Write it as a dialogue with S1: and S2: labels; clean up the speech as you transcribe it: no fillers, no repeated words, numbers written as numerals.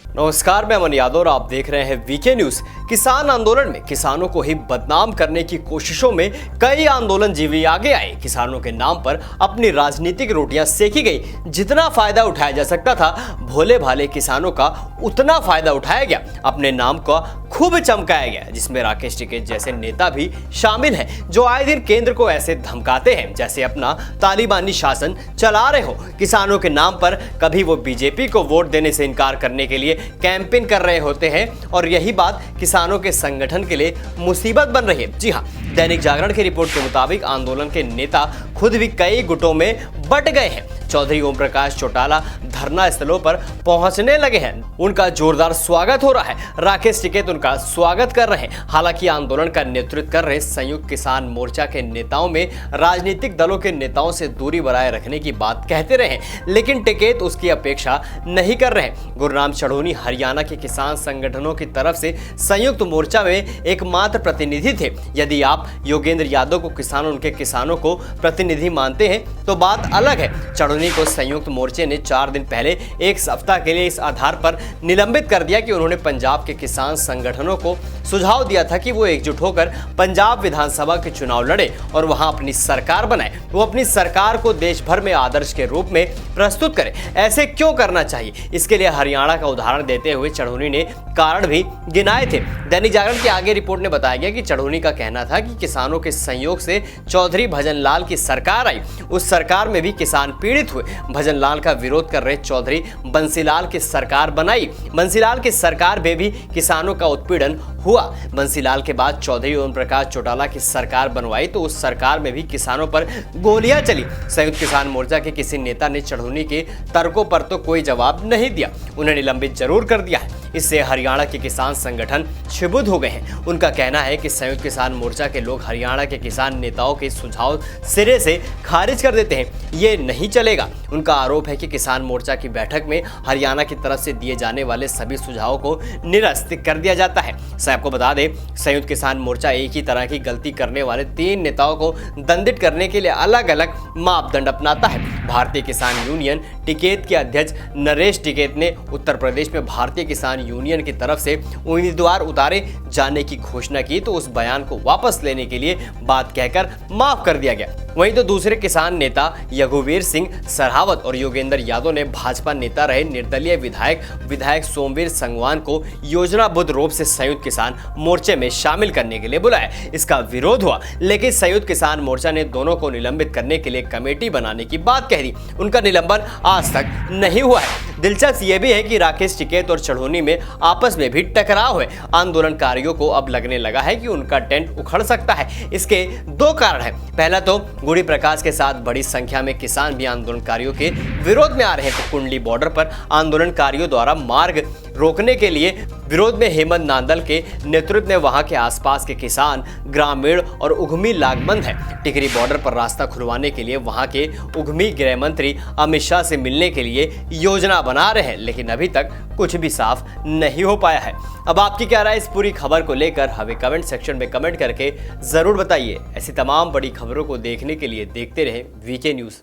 S1: नमस्कार, मैं अमन यादव और आप देख रहे हैं वीके न्यूज। किसान आंदोलन में किसानों को ही बदनाम करने की कोशिशों में कई आंदोलनजीवी आगे आए। किसानों के नाम पर अपनी राजनीतिक रोटियां सेकी गई। जितना फायदा उठाया जा सकता था भोले भाले किसानों का उतना फायदा उठाया गया। अपने नाम का खूब चमकाया गया, जिसमें राकेश टिकैत जैसे नेता भी शामिल हैं, जो आए दिन केंद्र को ऐसे धमकाते हैं जैसे अपना तालिबानी शासन चला रहे हो। किसानों के नाम पर कभी वो बीजेपी को वोट देने से इनकार करने के लिए कैंपेन कर रहे होते हैं और यही बात किसानों के संगठन के लिए मुसीबत बन रही है। जी हाँ, दैनिक जागरण की रिपोर्ट के मुताबिक आंदोलन के नेता खुद भी कई गुटों में बट गए हैं। चौधरी ओम प्रकाश चौटाला धरना स्थलों पर पहुंचने लगे हैं। उनका जोरदार स्वागत हो रहा है। राकेश टिकैत उनका स्वागत कर रहे हैं। हालांकि आंदोलन का नेतृत्व कर रहे संयुक्त किसान मोर्चा के नेताओं में राजनीतिक दलों के नेताओं से दूरी बनाए रखने की बात कहते रहे, लेकिन टिकैत उसकी अपेक्षा नहीं कर रहे। गुरनाम चढ़ोनी हरियाणा के किसान संगठनों की तरफ से संयुक्त मोर्चा में एकमात्र प्रतिनिधि थे। यदि आप योगेंद्र यादव को उनके किसानों को प्रतिनिधि मानते हैं तो बात अलग है। चढ़ोनी को संयुक्त मोर्चे ने 4 दिन पहले एक सप्ताह के लिए इस आधार पर निलंबित कर दिया कि उन्होंने पंजाब के किसान संगठनों को सुझाव दिया था कि वो एकजुट होकर पंजाब विधानसभा के चुनाव लड़े और वहां अपनी सरकार बनाए। वो अपनी सरकार को देश भर में आदर्श के रूप में प्रस्तुत करे। ऐसे क्यों करना चाहिए, इसके लिए हरियाणा का उदाहरण देते हुए चढ़ोनी ने कारण भी गिनाए थे। दैनिक जागरण के आगे रिपोर्ट में बताया गया कि चढ़ोनी का कहना था कि किसानों के सहयोग से चौधरी भजनलाल की सरकार आई। उस सरकार में भी किसान पीड़ित हुए। भजनलाल का विरोध कर रहे चौधरी बंसीलाल की सरकार बनाई। बंसीलाल की सरकार में भी किसानों का उत्पीड़न हुआ। बंसीलाल के बाद चौधरी ओम प्रकाश चौटाला की सरकार बनवाई तो उस सरकार में भी किसानों पर गोलियां चली। संयुक्त किसान मोर्चा के किसी नेता ने चढ़ोनी के तर्कों पर तो कोई जवाब नहीं दिया। उन्हें निलंबित जरूर कर दिया है। इससे हरियाणा के किसान संगठन क्षुब्ध हो गए हैं। उनका कहना है कि संयुक्त किसान मोर्चा के लोग हरियाणा के किसान नेताओं के सुझाव सिरे से खारिज कर देते हैं। ये नहीं चलेगा। उनका आरोप है कि किसान मोर्चा की बैठक में हरियाणा की तरफ से दिए जाने वाले सभी सुझावों को निरस्त कर दिया जाता है। आपको बता दें, संयुक्त किसान मोर्चा एक ही तरह की गलती करने वाले 3 नेताओं को दंडित करने के लिए अलग अलग मापदंड अपनाता है। भारतीय किसान यूनियन टिकैत के अध्यक्ष नरेश टिकैत ने उत्तर प्रदेश में भारतीय किसान यूनियन की तरफ से उम्मीदवार उतारे जाने की घोषणा की तो उस बयान को वापस लेने के लिए बात कहकर माफ कर दिया गया। वहीं तो दूसरे किसान नेता रघुवीर सिंह सरावत और योगेंद्र यादव ने भाजपा नेता रहे निर्दलीय विधायक सोमवीर संगवान को योजनाबद्ध रूप से संयुक्त किसान मोर्चे में शामिल करने के लिए बुलाया। इसका विरोध हुआ, लेकिन संयुक्त किसान मोर्चा ने दोनों को निलंबित करने के लिए कमेटी बनाने की बात कह दी। उनका निलंबन आज तक नहीं हुआ है। दिलचस्प यह भी है कि राकेश टिकैत और चढ़ोनी में आपस में भी टकराव है। आंदोलनकारियों को अब लगने लगा है कि उनका टेंट उखड़ सकता है। इसके 2 कारण हैं। पहला तो गुड़ी प्रकाश के साथ बड़ी संख्या में किसान भी आंदोलनकारियों के विरोध में आ रहे हैं। तो कुंडली बॉर्डर पर आंदोलनकारियों द्वारा मार्ग रोकने के लिए विरोध में हेमंत नांदल के नेतृत्व में वहां के आसपास के किसान, ग्रामीण और उद्यमी लामबंद है। टिकरी बॉर्डर पर रास्ता खुलवाने के लिए वहां के उद्यमी गृह मंत्री अमित शाह से मिलने के लिए योजना बना रहे हैं, लेकिन अभी तक कुछ भी साफ नहीं हो पाया है। अब आपकी क्या राय इस पूरी खबर को लेकर हमें कमेंट सेक्शन में कमेंट करके जरूर बताइए। ऐसी तमाम बड़ी खबरों को देखने के लिए देखते रहें वीके न्यूज।